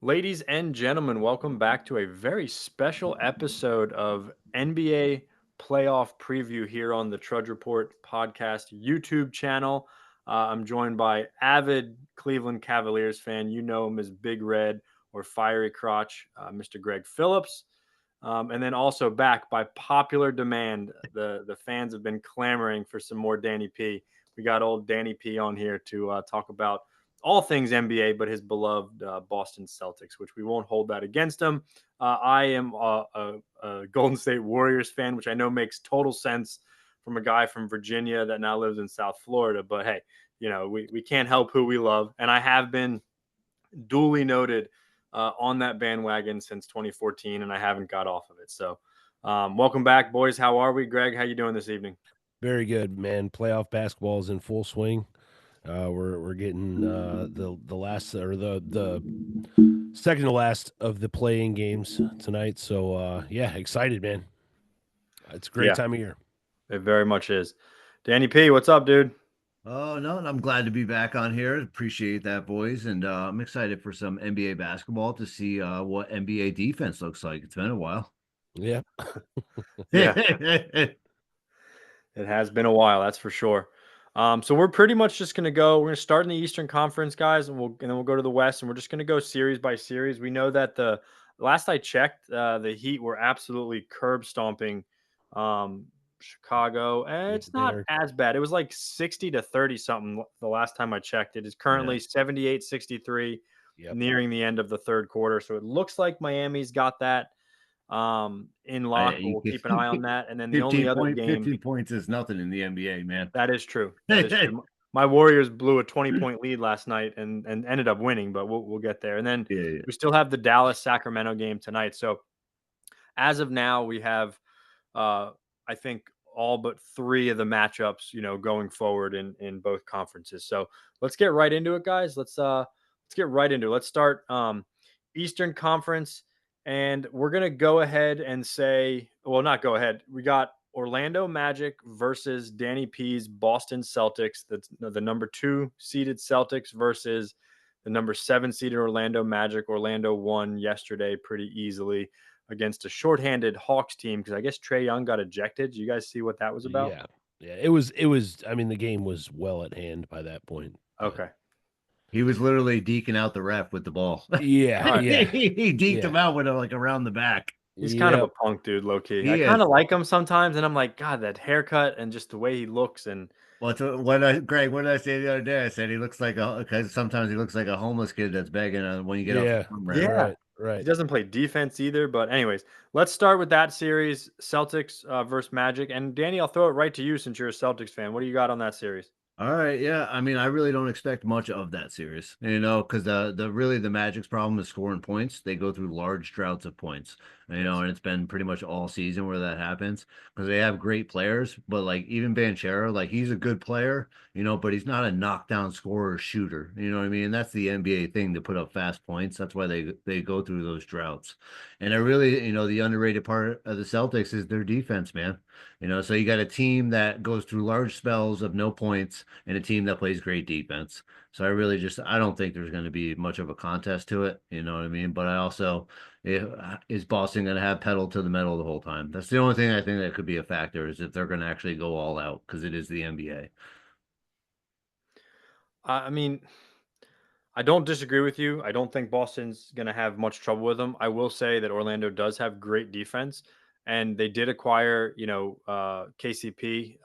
Ladies and gentlemen, welcome back to a very special episode of NBA playoff preview here on the Trudge Report podcast YouTube channel. I'm joined by avid Cleveland Cavaliers fan. You know him as Big Red or Fiery Crotch, Mr. Greg Phillips. And then also back by popular demand, the fans have been clamoring for some more Danny P. We got old Danny P on here to talk about all things NBA, but his beloved Boston Celtics, which we won't hold that against him. I am a Golden State Warriors fan, which I know makes total sense from a guy from Virginia that now lives in South Florida. But hey, we can't help who we love. And I have been duly noted on that bandwagon since 2014, and I haven't got off of it. So welcome back, boys. How are we? Greg, how you doing this evening? Very good, man. Playoff basketball is in full swing. We're getting the last or the second to last of the playing games tonight. So yeah, excited, man. It's a great Yeah, time of year. it very much is. Danny P, what's up, dude? Oh no, and I'm glad to be back on here. Appreciate that, boys, and I'm excited for some NBA basketball to see what NBA defense looks like. It's been a while. Yeah, Yeah, it has been a while, that's for sure. So we're pretty much just gonna go. We're gonna start in the Eastern Conference, guys, and then we'll go to the West, and we're just gonna go series by series. We know that the last I checked, the Heat were absolutely curb stomping um, Chicago, and yeah, it's they not are. as bad. It was like 60-30 something the last time I checked. It is Yeah, currently 78-63, Yep. nearing the end of the third quarter. So it looks like Miami's got that in lock, but you we'll keep an eye on can, that. And then the only 15 other point game 15 points is nothing in the NBA, man. that is true. That is true. My Warriors blew a 20-point lead last night and ended up winning, but we'll get there. And then Yeah, we still have the Dallas Sacramento game tonight. So as of now, we have I think all but three of the matchups, going forward in both conferences. So let's get right into it, guys. Let's get right into it. Let's start Eastern Conference, and we're gonna go ahead and say, well, not go ahead. We got Orlando Magic versus Danny P's Boston Celtics. That's the number 2 seeded Celtics versus the number 7 seeded Orlando Magic. Orlando won yesterday pretty easily against a shorthanded Hawks team because I guess Trey Young got ejected. Did you guys see what that was about? Yeah, yeah. It was. I mean, the game was well at hand by that point. But Okay. he was literally deking out the ref with the ball. yeah, All right. yeah, He deked yeah, him out with like around the back. He's kind of a yep, punk dude, low key. I He kind is. of like him sometimes, and I'm like, God, that haircut and just the way he looks, and What I Greg? What did I say the other day? I said he looks like a because sometimes he looks like a homeless kid that's begging when you get off the yeah. phone ramp. yeah, Right, he right. doesn't play defense either. But anyways, let's start with that series: Celtics versus Magic. And Danny, I'll throw it right to you since you're a Celtics fan. What do you got on that series? All right, yeah. I mean, I really don't expect much of that series, because the really the Magic's problem is scoring points. They go through large droughts of points, Yes. and it's been pretty much all season where that happens because they have great players, but like even Banchero, like he's a good player, but he's not a knockdown scorer or shooter. You know what I mean? That's the NBA thing to put up fast points. That's why they go through those droughts. And I really, the underrated part of the Celtics is their defense, man. So you got a team that goes through large spells of no points and a team that plays great defense. So I don't think there's going to be much of a contest to it. You know what I mean? But I also, is Boston going to have pedal to the metal the whole time? That's the only thing I think that could be a factor is if they're going to actually go all out because it is the NBA. I mean, I don't disagree with you. I don't think Boston's going to have much trouble with them. I will say that Orlando does have great defense, and they did acquire, KCP,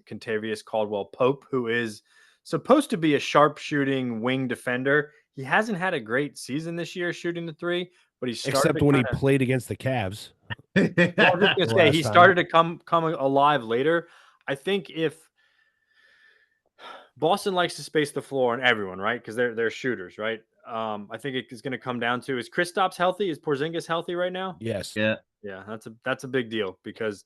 Contavious Caldwell Pope, who is supposed to be a sharpshooting wing defender. He hasn't had a great season this year shooting the three, but he's starting Except to when he kind of. played against the Cavs Well, I was just the gonna say last he time. started to come alive later. I think if Boston likes to space the floor on everyone, right? Because they're shooters, right? I think it is going to come down to is Kristaps healthy? Is Porzingis healthy right now? Yes. Yeah. Yeah, that's a big deal because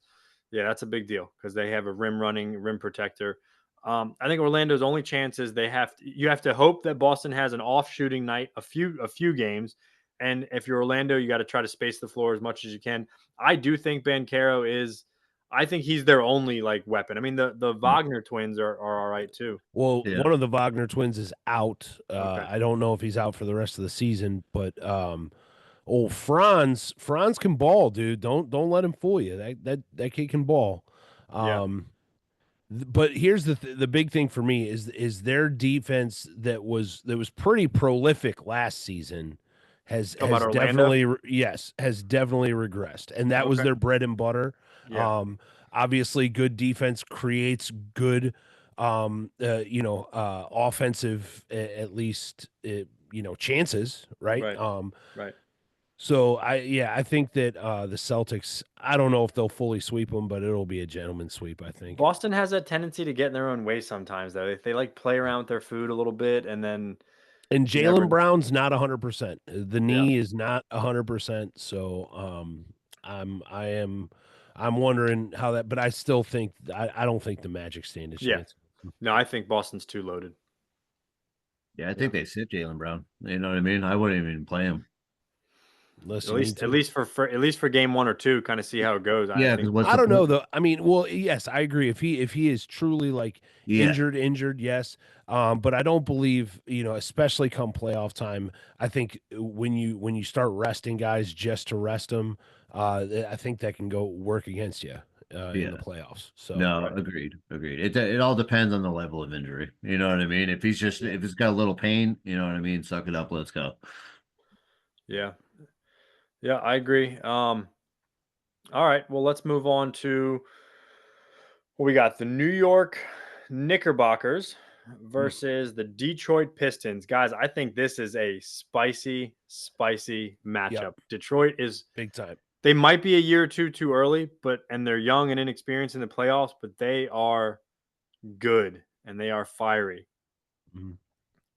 that's a big deal because they have a rim protector. I think Orlando's only chance is you have to hope that Boston has an off shooting night, a few games, and if you're Orlando, you got to try to space the floor as much as you can. I do think Bancaro is I think he's their only like weapon. I mean, the Wagner twins are all right too. Well, Yeah. one of the Wagner twins is out. Okay. I don't know if he's out for the rest of the season, but Franz can ball, dude. Don't let him fool you. That kid can ball. Yeah. But here's the big thing for me is their defense that was pretty prolific last season Talking about has Orlando. has definitely regressed, and that was Okay. their bread and butter. Yeah. Obviously, good defense creates good, offensive at least chances, right? Right. Right. So I think that the Celtics. I don't know if they'll fully sweep them, but it'll be a gentleman's sweep. I think. Boston has that tendency to get in their own way sometimes, though. They like play around with their food a little bit, and then And you never. Jalen Brown's not 100%. The Yeah. knee is not 100%. So I'm wondering how that. But I still think I don't think the Magic stand a Yeah. chance. No, I think Boston's too loaded. Yeah, I Yeah. think they sit Jalen Brown. You know what I mean? I wouldn't even play him. Listen, me At too. least for at least for game 1 or 2, kind of see how it goes. I Yeah, think. because what's I the don't know point? though. I mean, well, yes, I agree. If he is truly like Yeah, injured, yes. But I don't believe, especially come playoff time. I think when you start resting guys just to rest them, I think that can go work against you in the yeah. playoffs. So No, Right. agreed. It all depends on the level of injury. You know what I mean? If he's just Yeah. if it's got a little pain, you know what I mean? Suck it up, let's go. Yeah. Yeah. I agree. All right. Well, let's move on to we got the New York Knickerbockers Mm. versus the Detroit Pistons. Guys, I think this is a spicy, spicy yep, matchup. Detroit is big time. they might be a year or two too early, but and they're young and inexperienced in the playoffs, but they are good and they are fiery. Mhm.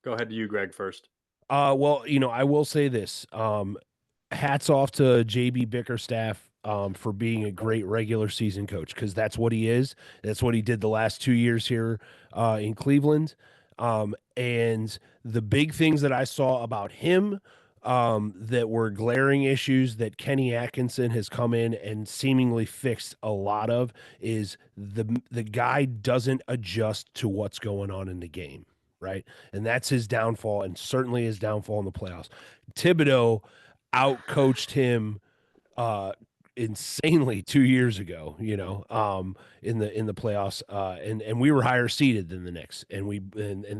Go ahead to you, Greg, first. Well, I will say this. Hats off to JB Bickerstaff for being a great regular season coach because that's what he is. That's what he did the last 2 years here in Cleveland. And the big things that I saw about him that were glaring issues that Kenny Atkinson has come in and seemingly fixed a lot of is the guy doesn't adjust to what's going on in the game, right? And that's his downfall, and certainly his downfall in the playoffs. Thibodeau outcoached him uh insanely 2 years ago, in the playoffs. And we were higher seeded than the Knicks, and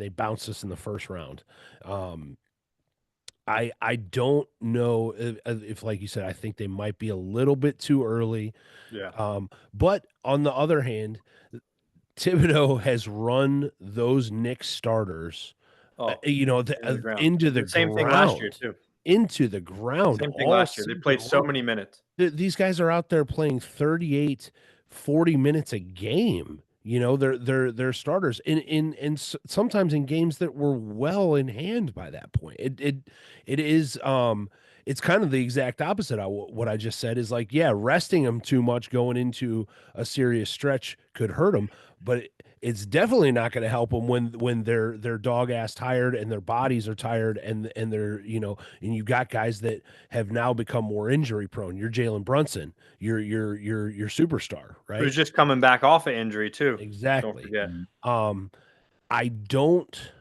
they bounced us in the first round. Um I don't know if like you said, I think they might be a little bit too early. Yeah. But on the other hand, Thibodeau has run those Knicks starters Oh, into the ground. into the The same thing last year, ground, too. Same thing all last year. They season played so long. many minutes. These guys are out there playing 38, 40 minutes a game. They're starters sometimes in games that were well in hand by that point. It is it's kind of the exact opposite of what I just said is like, yeah, resting them too much going into a serious stretch could hurt them, but it's definitely not going to help them when they're dog ass tired and their bodies are tired and they're and you got guys that have now become more injury prone. You're Jalen Brunson, you're superstar, right? Who's just coming back off an injury, too. Don't Exactly. forget. Mm. Um, I don't.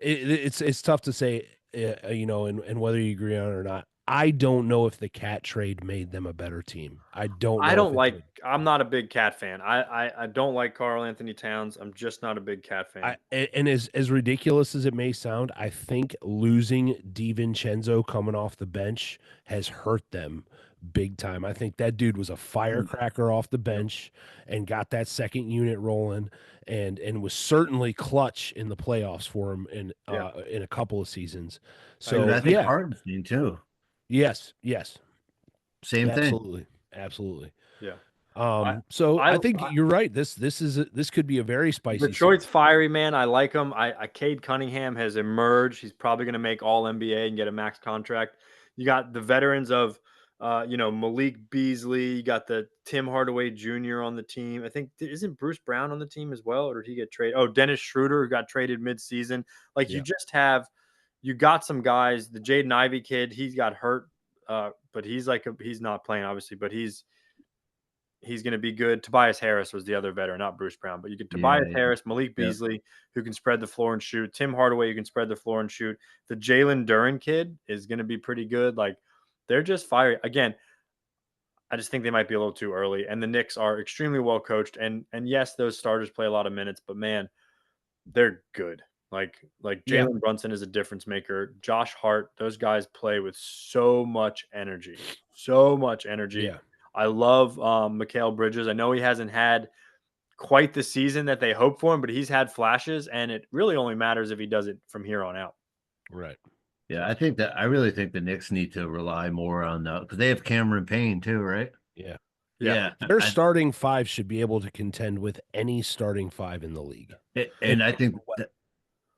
It's tough to say, and whether you agree on it or not. I don't know if the cat trade made them a better team. I don't I know if don't it like did. I'm not a big Cat fan. I don't like Carl Anthony Towns. I'm just not a big Cat fan. And as ridiculous as it may sound, I think losing DiVincenzo coming off the bench has hurt them big time. I think that dude was a Mm. firecracker off the Yep. bench and got that second unit rolling and was certainly clutch in the playoffs for him Yeah. in a couple of seasons. I Dude, So agree. I think yeah, Hartenstein too. yes, Same thing. absolutely. Yeah. I So I I think you're right. This could be a very spicy Detroit's series. fiery, man. I like him. Cade Cunningham has emerged. He's probably going to make All NBA and get a max contract. You got the veterans of, Malik Beasley. You got the Tim Hardaway Jr. on the team. I think isn't Bruce Brown on the team as well, or did he get traded? Oh, Dennis Schroeder who got traded mid-season. Like Yeah. you got some guys. The Jaden Ivey kid, he's got hurt, but he's not playing obviously, but he's going to be good. Tobias Harris was the other veteran, not Bruce Brown, but you get Yeah, Tobias Harris, Malik yeah. Beasley, who can spread the floor and shoot. Tim Hardaway, who can spread the floor and shoot. The Jalen Duren kid is going to be pretty good. Like, they're just fiery. Again, I just think they might be a little too early. And the Knicks are extremely well coached. And yes, those starters play a lot of minutes, but man, they're good. Like Yeah. Jalen Brunson is a difference maker. Josh Hart, those guys play with so much energy. So much energy. Yeah. I love Mikal Bridges. I know he hasn't had quite the season that they hope for him, but he's had flashes, and it really only matters if he does it from here on out. Right. Yeah, I really think the Knicks need to rely more on because they have Cameron Payne too, right? Yeah. Yeah. Their starting five should be able to contend with any starting five in the league. And I think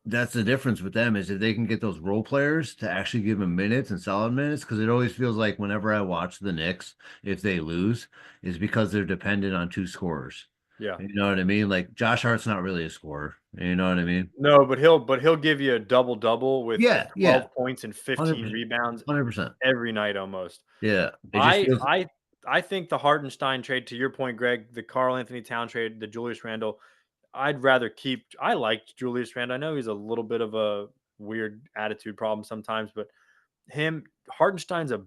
that's the difference with them is if they can get those role players to actually give them minutes and solid minutes, because it always feels like whenever I watch the Knicks, if they lose, is because they're dependent on two scorers. Yeah. You know what I mean? Like Josh Hart's not really a scorer. You know what I mean? No, but he'll give you a double with 12 points and 15 rebounds 100%. every night almost. Yeah. It just feels I think the Hartenstein trade, to your point, Greg, the Karl Anthony Town trade, the Julius Randle, I'd rather keep. I liked Julius Randle. I know he's a little bit of a weird attitude problem sometimes, but Hartenstein's a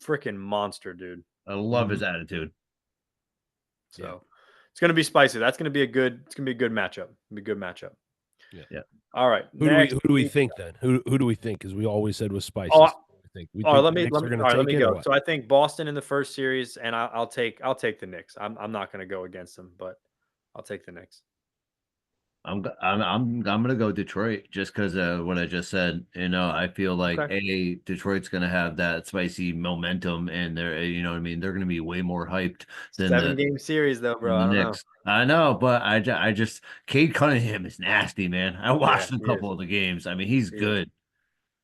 freaking monster, dude. I love his attitude. So it's going to be spicy. That's going to be a good. It's going to be a good matchup. It'll be a good matchup. Yeah. All right. Who do we think then? Who do we think? Because we always said was spicy. Oh, think let me go. So I think Boston in the first series, and I'll take the Knicks. I'm not going to go against them, but I'll take the Knicks. I'm gonna go Detroit just because what I just said. You know, I feel like Detroit's gonna have that spicy momentum, and they're you know what I mean. They're gonna be way more hyped than 7-game series though, bro. I don't know. I know, but I just Cade Cunningham is nasty, man. I watched a couple of the games. I mean, he's good.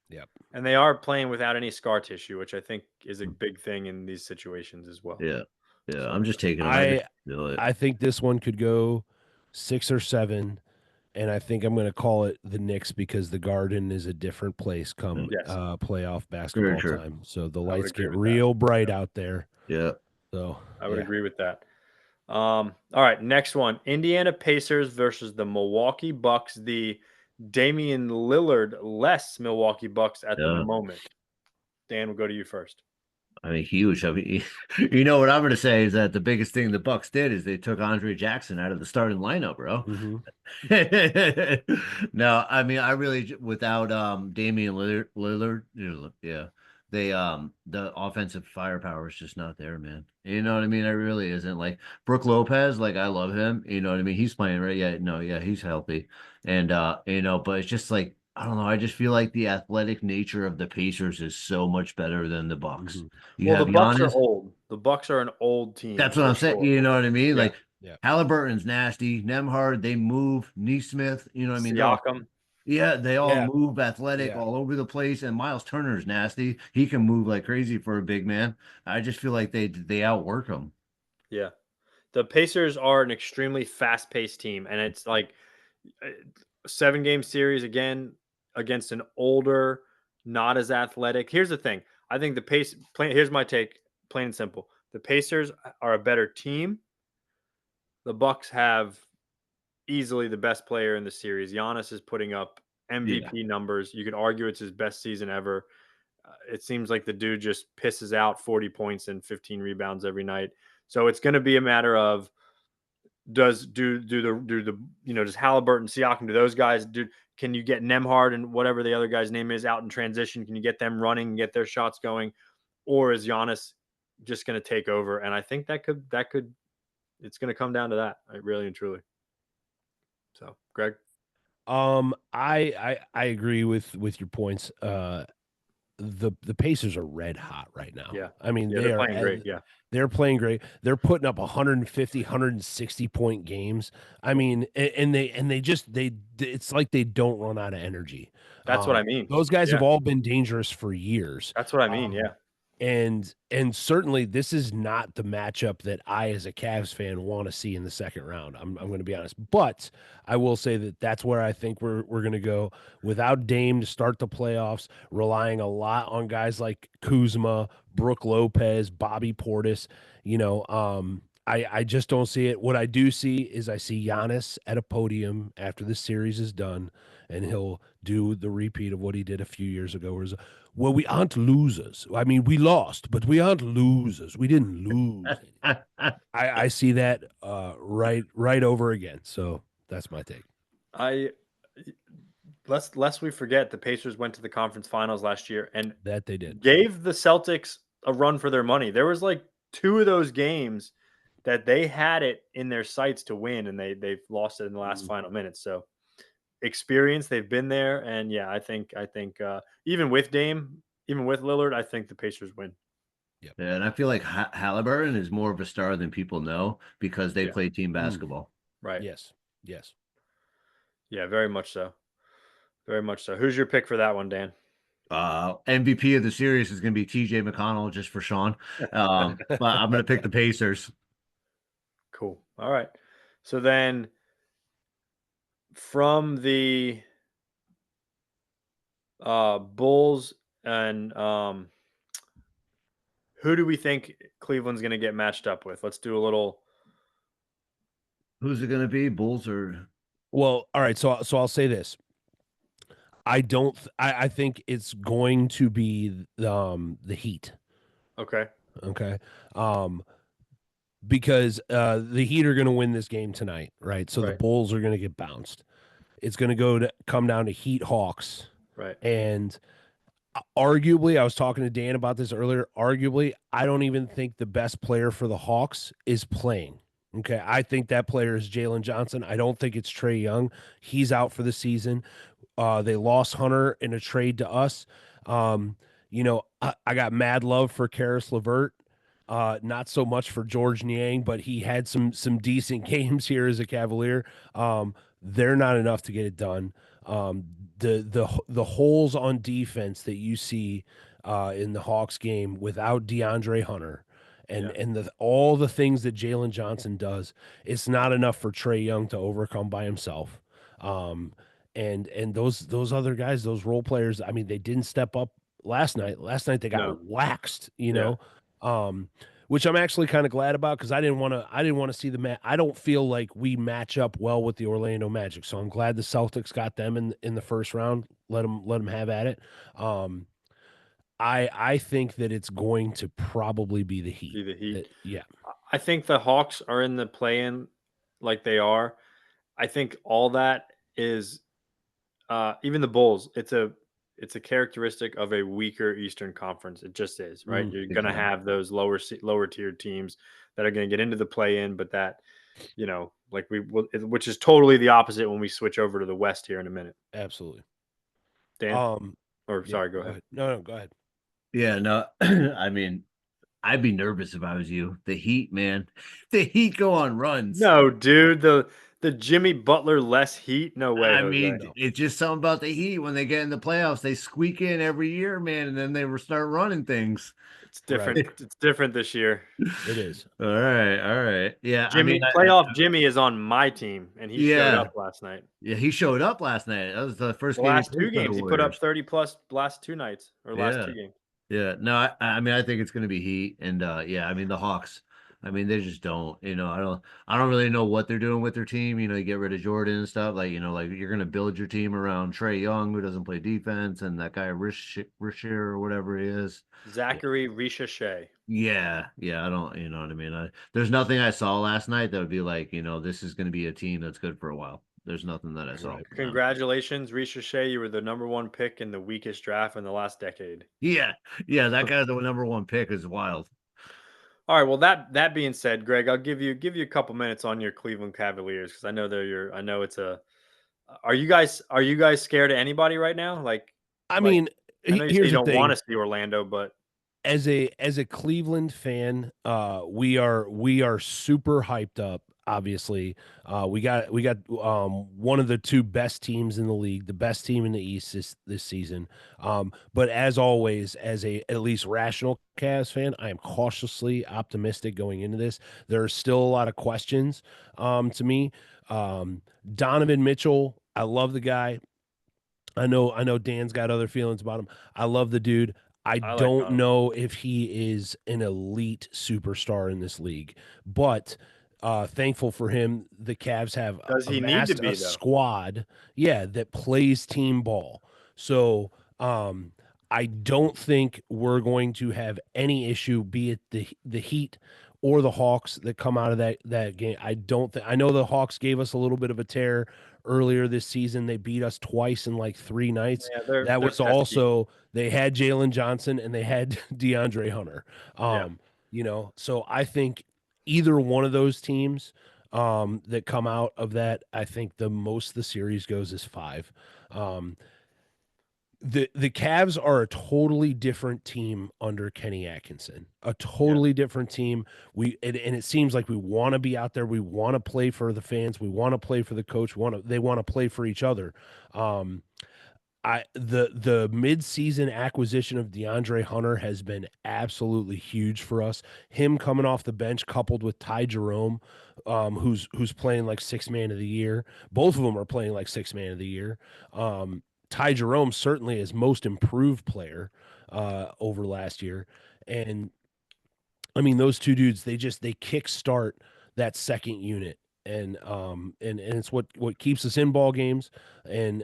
Yep. And they are playing without any scar tissue, which I think is a big thing in these situations as well. Yeah. Yeah. So, I'm just taking them. I think this one could go 6 or 7. And I think I'm going to call it the Knicks because the Garden is a different place come playoff basketball time. So the lights get real bright out there. Yeah. So I would agree with that. All right, next one. Indiana Pacers versus the Milwaukee Bucks, the Damian Lillard-less Milwaukee Bucks at the moment. Dan, we'll go to you first. I mean, huge. I mean, you know what I'm going to say is that the biggest thing the Bucks did is they took Andre Jackson out of the starting lineup, bro. No, I mean, I really without Damian Lillard, yeah, they the offensive firepower is just not there, man. You know what I mean? It really isn't. Like Brook Lopez, like I love him. You know what I mean? He's playing right. Yeah, he's healthy, and you know, but it's just like. I don't know. I just feel like the athletic nature of the Pacers is so much better than the Bucks. The Bucks are old. The Bucks are an old team. That's what I'm saying. You know what I mean? Like Halliburton's nasty. Nembhard, they move. Nesmith, you know what I mean? Siakam. They all move athletic all over the place. And Miles Turner's nasty. He can move like crazy for a big man. I just feel like they outwork him. Yeah. The Pacers are an extremely fast-paced team, and it's like a 7-game series again against an older, not as athletic. Here's the thing. I think here's my take, plain and simple. The Pacers are a better team. The Bucks have easily the best player in the series. Giannis is putting up MVP numbers. You could argue it's his best season ever. It seems like the dude just pisses out 40 points and 15 rebounds every night. So it's going to be a matter of does Halliburton, Siakam, do those guys can you get Nembhard and whatever the other guy's name is out in transition? Can you get them running and get their shots going? Or is Giannis just going to take over? And I think that could it's going to come down to that, really and truly. So, Greg? I agree with your points. The Pacers are red hot right now. Yeah. I mean, they're playing great. Yeah. They're playing great. They're putting up 150, 160 point games. I mean, and it's like they don't run out of energy. That's what I mean. Those guys have all been dangerous for years. That's what I mean. Yeah. And certainly this is not the matchup that I, as a Cavs fan, want to see in the second round. I'm going to be honest, but I will say that that's where I think we're going to go without Dame to start the playoffs, relying a lot on guys like Kuzma, Brook Lopez, Bobby Portis. You know, I just don't see it. What I do see is I see Giannis at a podium after the series is done, and he'll do the repeat of what he did a few years ago. Where well, we aren't losers. I mean, we lost, but we aren't losers. We didn't lose. I see that right over again. So that's my take. I lest we forget the Pacers went to the conference finals last year and That they did. gave the Celtics a run for their money. There was like two of those games that they had it in their sights to win, and they've lost it in the last Mm. final minutes. So experience, they've been there, and yeah, I think even with Dame, even with Lillard, I think the Pacers win. Yep. Yeah, and I feel like Halliburton is more of a star than people know because they Yeah. play team basketball. Right. Yes. Yes. Yeah, very much so. Very much so. Who's your pick for that one, Dan? MVP of the series is going to be TJ McConnell just for Shawn. But I'm going to pick the Pacers. Cool. All right. So then from the Bulls and who do we think Cleveland's going to get matched up with? Let's do a little. Who's it going to be? Bulls or Well, all right. So I'll say this. I don't. I think it's going to be the Heat. Okay. Okay. Because the Heat are going to win this game tonight, right? So the Right. Bulls are going to get bounced. It's going to come down to Heat Hawks, Right. and arguably, I was talking to Dan about this earlier. Arguably, I don't even think the best player for the Hawks is playing. Okay, I think that player is Jalen Johnson. I don't think it's Trae Young. He's out for the season. They lost Hunter in a trade to us. I got mad love for Karis LeVert. Not so much for George Niang, but he had some decent games here as a Cavalier. They're not enough to get it done. Um, the holes on defense that you see in the Hawks game without DeAndre Hunter and all the things that Jalen Johnson does, it's not enough for Trae Young to overcome by himself. And those other guys, those role players, I mean, they didn't step up last night. Last night they got waxed, which I'm actually kind of glad about because I didn't want to see the I don't feel like we match up well with the Orlando Magic, so I'm glad the Celtics got them in the first round. Let them have at it. I think that it's going to probably be the Heat. Be the Heat. Yeah. I think the Hawks are in the play-in like they are. I think all that is even the Bulls. It's a characteristic of a weaker Eastern Conference. It just is, right? You're going to exactly. have those lower tier teams that are going to get into the play-in, but that which is totally the opposite when we switch over to the West here in a minute. Absolutely. Dan, Yeah, sorry, go ahead. No, go ahead. Yeah, no, I mean, I'd be nervous if I was you. The Heat, man, the Heat go on runs. No, dude, the Jimmy Butler less Heat. No way, I Jose. mean, it's just something about the Heat when they get in the playoffs, they squeak in every year, man, and then they start running things. It's different. Right. It's different this year. It is. All right. Yeah, Playoff Jimmy is on my team, and he showed up last night. Yeah, he showed up last night. That was the first game. Last two games, he put up 30 plus last two nights or last two games. Yeah, no, I mean, I think it's going to be Heat, and I mean the Hawks. I mean, they just don't. I don't really know what they're doing with their team. You get rid of Jordan and stuff. Like you're going to build your team around Trae Young, who doesn't play defense, and that guy Rishier or whatever he is, Zachary Ricochet. Yeah, I don't. You know what I mean? There's nothing I saw last night that would be like, this is going to be a team that's good for a while. There's nothing that I saw. Right. Congratulations, Ricochet. You were the #1 pick in the weakest draft in the last decade. Yeah, that guy's the #1 pick is wild. All right. Well, that being said, Greg, I'll give you a couple minutes on your Cleveland Cavaliers because I know I know it's a. Are you guys scared of anybody right now? I mean, I know you say here's you the don't want thing. to see Orlando, but As a Cleveland fan, we are super hyped up. Obviously, we got one of the two best teams in the league, the best team in the East this season. But as always, as a at least rational Cavs fan, I am cautiously optimistic going into this. There are still a lot of questions to me. Donovan Mitchell, I love the guy. I know Dan's got other feelings about him. I love the dude. I I like don't Donovan. know if he is an elite superstar in this league, but thankful for him, the Cavs have Does he need to amassed a be though? squad, yeah, that plays team ball. So I don't think we're going to have any issue, be it the Heat or the Hawks that come out of that game. I don't think I know the Hawks gave us a little bit of a tear earlier this season. They beat us twice in like 3 nights. Yeah, That they're was pesky. also they had Jalen Johnson and they had DeAndre Hunter. Yeah. So I think either one of those teams that come out of that, I think the most the series goes is 5. Um, the Cavs are a totally different team under Kenny Atkinson. A Yeah. totally different team. And it seems like we want to be out there. We want to play for the fans. We want to play for the coach. They want to play for each other. Um, the mid-season acquisition of DeAndre Hunter has been absolutely huge for us. Him coming off the bench coupled with Ty Jerome, who's playing like six man of the year. Both of them are playing like six man of the year. Ty Jerome certainly is most improved player over last year. And I mean, those two dudes, they kickstart that second unit. And it's what keeps us in ball games and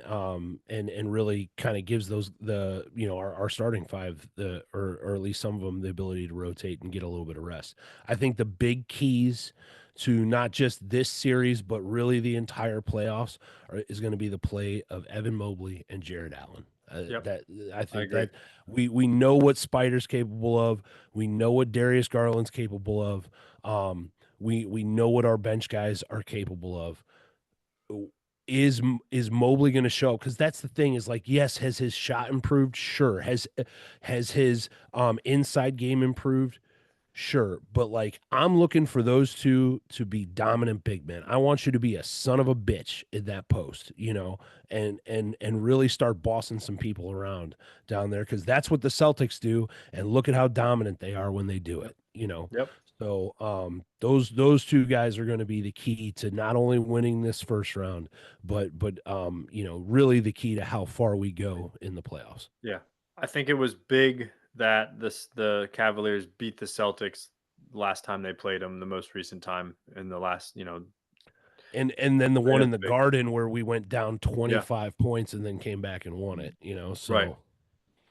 really kind of gives those our starting five or at least some of them the ability to rotate and get a little bit of rest. I think the big keys to not just this series but really the entire playoffs is going to be the play of Evan Mobley and Jared Allen. Yep. That I I think agree. that we know what Spider's capable of. We know what Darius Garland's capable of. We know what our bench guys are capable of. Is Mobley going to show? Because that's the thing. Is like, yes, has his shot improved? Sure. Has his inside game improved? Sure, but like I'm looking for those two to be dominant big men. I want you to be a son of a bitch in that post, and really start bossing some people around down there because that's what the Celtics do. And look at how dominant they are when they do it. Yep. So those two guys are going to be the key to not only winning this first round, but really the key to how far we go in the playoffs. Yeah. I think it was big that the Cavaliers beat the Celtics last time they played them, the most recent time in the last, And then the one in that's the big. Garden where we went down Yeah. 25 points and then came back and won it. Right. So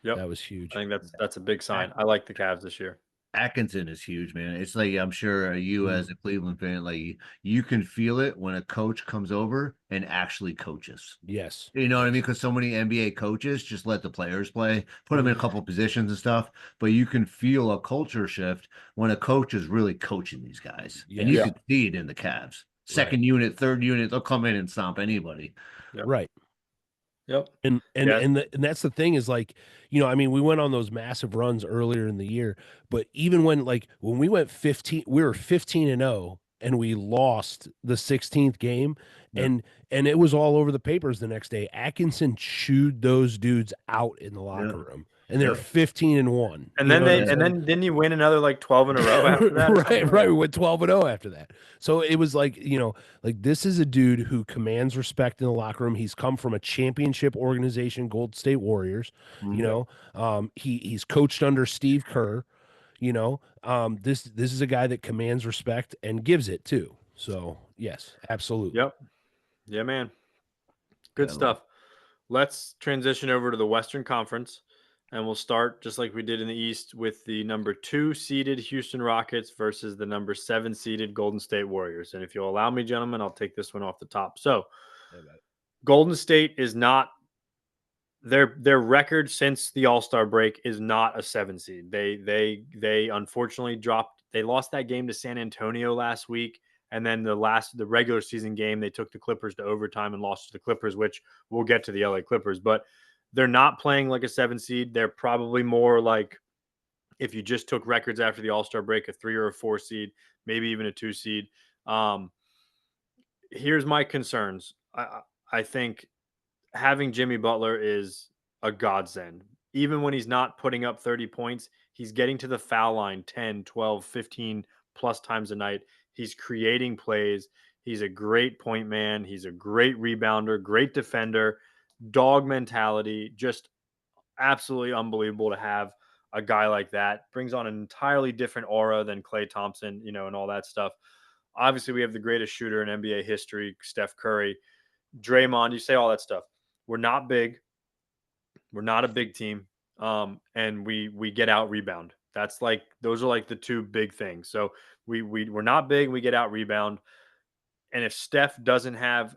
Yep. that was I huge. think that's a big sign. At- I like the Cavs this year. Atkinson is huge, man. It's like I'm sure you as a Cleveland fan, like you can feel it when a coach comes over and actually coaches. Yes. You know what I mean? Yes. Because so many NBA coaches just let the players play, put them in a couple positions and stuff. But you can feel a culture shift when a coach is really coaching these guys, and you Yes. Yeah. can see it in the Cavs. Right. Second unit, third unit, they'll come in and stomp anybody. Yep. Right. Yep. And Yeah. and that's the thing is like, I mean, we went on those massive runs earlier in the year, but even when we went 15, we were 15-0 and we lost the 16th game Yeah. and it was all over the papers the next day. Atkinson chewed those dudes out in the Yeah. locker room and they're Yeah. 15-1. And You then know what I'm and saying? then didn't you win another like 12 in a row after that or something? Right. We went 12-0 after that. So it was like, like this is a dude who commands respect in the locker room. He's come from a championship organization, Gold State Warriors. You Mhm. know, he's coached under Steve Kerr. This is a guy that commands respect and gives it too. So yes, absolutely. Yep. Yeah, man. Good Yeah, stuff. Let's transition over to the Western Conference, and we'll start just like we did in the East with the number 2 seeded Houston Rockets versus the number 7 seeded Golden State Warriors. And if you'll allow me, gentlemen, I'll take this one off the top. So, Golden State is not their record since the All-Star break is not a 7 seed. They unfortunately dropped. They lost that game to San Antonio last week. And then the regular season game, they took the Clippers to overtime and lost to the Clippers, which we'll get to the LA Clippers. But they're not playing like a 7 seed. They're probably more like, if you just took records after the All-Star break, a 3 or a 4 seed, maybe even a 2 seed. Here's my concerns. I think having Jimmy Butler is a godsend. Even when he's not putting up 30 points, he's getting to the foul line 10, 12, 15 plus times a night. He's creating plays. He's a great point man. He's a great rebounder, great defender, dog mentality, just absolutely unbelievable to have. a guy like that brings on an entirely different aura than Klay Thompson, and all that stuff. Obviously, we have the greatest shooter in NBA history, Steph Curry. Draymond, you say all that stuff. We're not big. We're not a big team. And we get out rebound. That's like those are like the two big things. So we're not big, we get out rebound. And if Steph doesn't have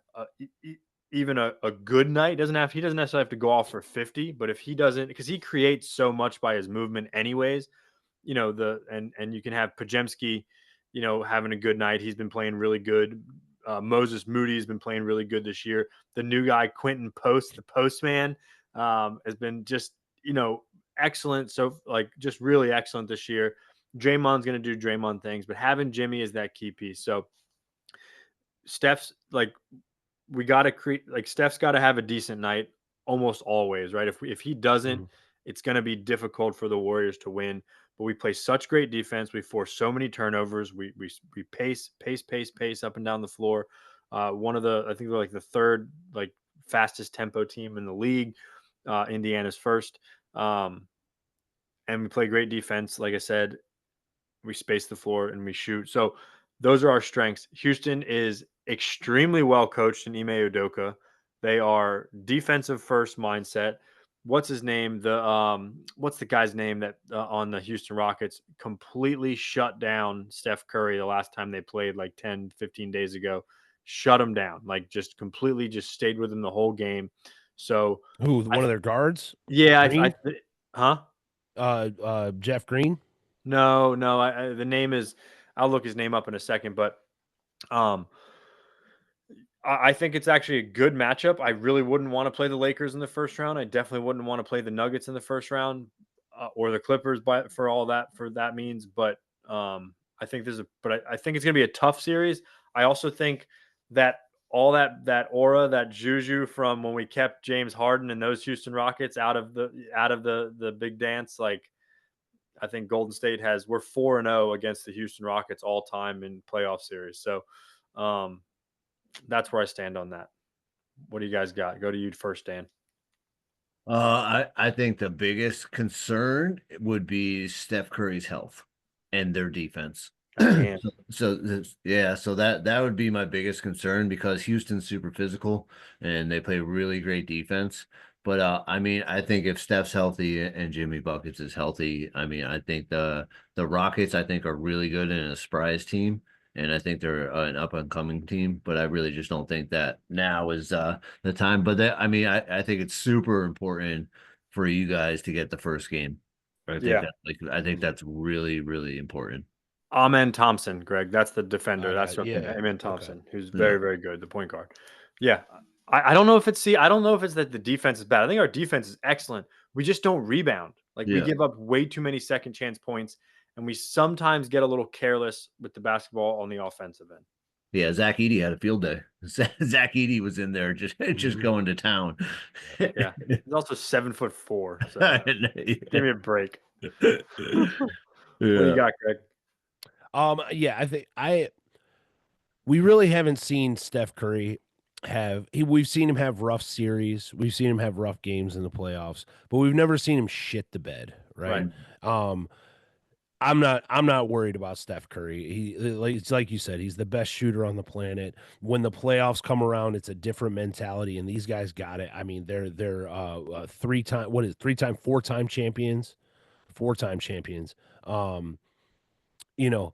even a good night, he doesn't necessarily have to go off for 50, but if he doesn't, because he creates so much by his movement anyways, and you can have Pajemski, having a good night. He's been playing really good. Moses Moody's been playing really good this year. The new guy, Quentin Post, the postman, has been just, excellent. So like just really excellent this year. Draymond's going to do Draymond things, but having Jimmy is that key piece. So Steph's like, we got to create, like Steph's got to have a decent night almost always, right? If he doesn't, it's going to be difficult for the Warriors to win. But we play such great defense. We force so many turnovers. We pace up and down the floor. I think we're like the third like fastest tempo team in the league. Indiana's first. And we play great defense. Like I said, we space the floor and we shoot. So those are our strengths. Houston is extremely well coached in Ime Udoka. They are defensive first mindset. What's his name? What's the guy's name that on the Houston Rockets completely shut down Steph Curry the last time they played like 10, 15 days ago? Shut him down. Like just completely just stayed with him the whole game. So one of their guards? yeah, Green? Huh? Jeff Green? No, the name is. I'll look his name up in a second, but um, I think it's actually a good matchup. I really wouldn't want to play the Lakers in the first round. I definitely wouldn't want to play the Nuggets in the first round, or the Clippers for that means. But I think I think it's going to be a tough series. I also think that all that aura, that juju from when we kept James Harden and those Houston Rockets out of the big dance, like I think Golden State we're 4-0 against the Houston Rockets all time in playoff series. So that's where I stand on that. What do you guys got? Go to you first, Dan. I think the biggest concern would be Steph Curry's health and their defense. I can't. So that would be my biggest concern because Houston's super physical and they play really great defense. But I mean, I think if Steph's healthy and Jimmy Buckets is healthy, I mean, I think the Rockets I think are really good in a surprise team, and I think they're an up and coming team. But I really just don't think that now is the time. But I mean, I think it's super important for you guys to get the first game. I think that's really really important. Amen Thompson, Greg. That's the defender. That's what yeah. Amen Thompson, Okay. who's very, very good, the point guard. Yeah. I don't know if it's that the defense is bad. I think our defense is excellent. We just don't rebound. Like we give up way too many second chance points, and we sometimes get a little careless with the basketball on the offensive end. Yeah, Zach Edey had a field day. Zach Edey was in there just going to town. Yeah, he's also 7'4". So give me a break. What do you got, Greg? Yeah, I think we really haven't seen Steph Curry we've seen him have rough series. We've seen him have rough games in the playoffs, but we've never seen him shit the bed, right? I'm not worried about Steph Curry. It's like you said, he's the best shooter on the planet. When the playoffs come around, it's a different mentality, and these guys got it. I mean, they're four-time champions, four-time champions. You know,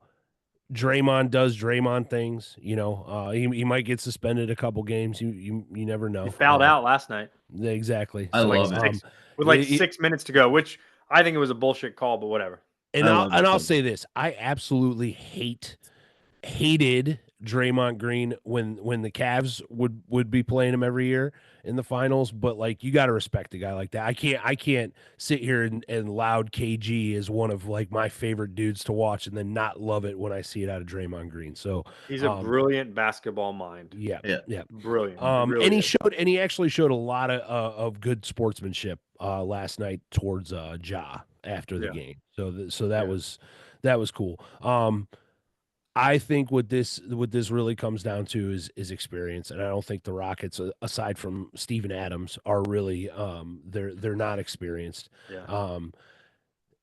Draymond does Draymond things. He might get suspended a couple games. You never know. He fouled out last night. Exactly. I love it. With 6 minutes to go, which I think it was a bullshit call, but whatever. And I'll say this: I absolutely hated Draymond Green when the Cavs would be playing him every year in the finals. But like, you got to respect a guy like that. I can't sit here and loud KG is one of like my favorite dudes to watch and then not love it when I see it out of Draymond Green. So he's a brilliant basketball mind. Yeah. Brilliant. Really and he actually showed a lot of good sportsmanship last night towards Ja after the game. So that was cool. I think what this really comes down to is experience, and I don't think the Rockets, aside from Steven Adams, are really they're not experienced.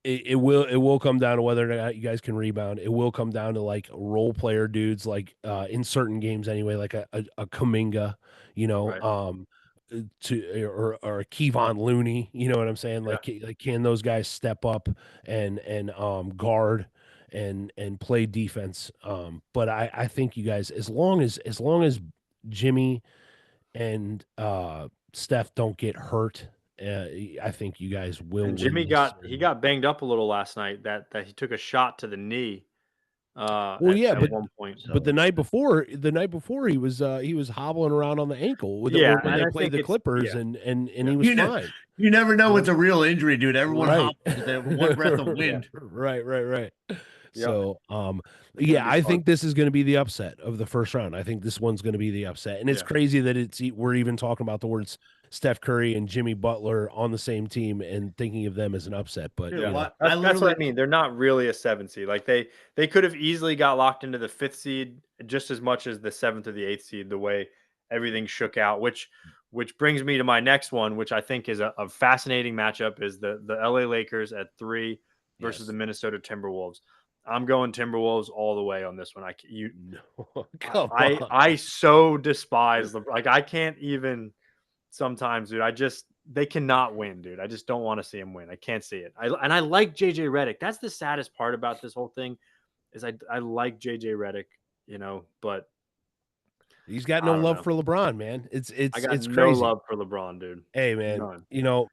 it will come down to whether or not you guys can rebound. It will come down to like role player dudes, like in certain games anyway, like a Kuminga, you know, Right. to or a Kevon Looney, you know what I'm saying? Yeah. Like can those guys step up and guard and play defense? But I think you guys, as long as Jimmy and Steph don't get hurt, I think you guys will And win Jimmy this. got banged up a little last night. That he took a shot to the knee Well, yeah, at but one point. but the night before he was hobbling around on the ankle with Yeah, or when and they I played think the it's Clippers yeah, and yeah, he was You know, fine. you never know You what's know? a real injury, dude. Everyone Right. hobbles with that one breath of yeah, wind. Right. yep. So, It's gonna yeah, be I fun. think this is going to be the upset of the first round. I think this one's going to be the upset, and it's Yeah, crazy that we're even talking about the words Steph Curry and Jimmy Butler on the same team and thinking of them as an upset. But Dude, yeah. you know, what I That's what I literally mean. They're not really a 7 seed. Like they could have easily got locked into the 5th seed just as much as the 7th or the 8th seed. The way everything shook out, which brings me to my next one, which I think is a fascinating matchup, is the LA Lakers at 3 versus the yes, Minnesota Timberwolves. I'm going Timberwolves all the way on this one. no, come on. I so despise like I can't even sometimes, dude. They cannot win, dude. I just don't want to see him win. I can't see it. I like JJ Redick. That's the saddest part about this whole thing is I like JJ Redick, but He's got no I don't love know. for LeBron, man. It's I it's got it's no crazy. love for LeBron, dude. Hey, man, None.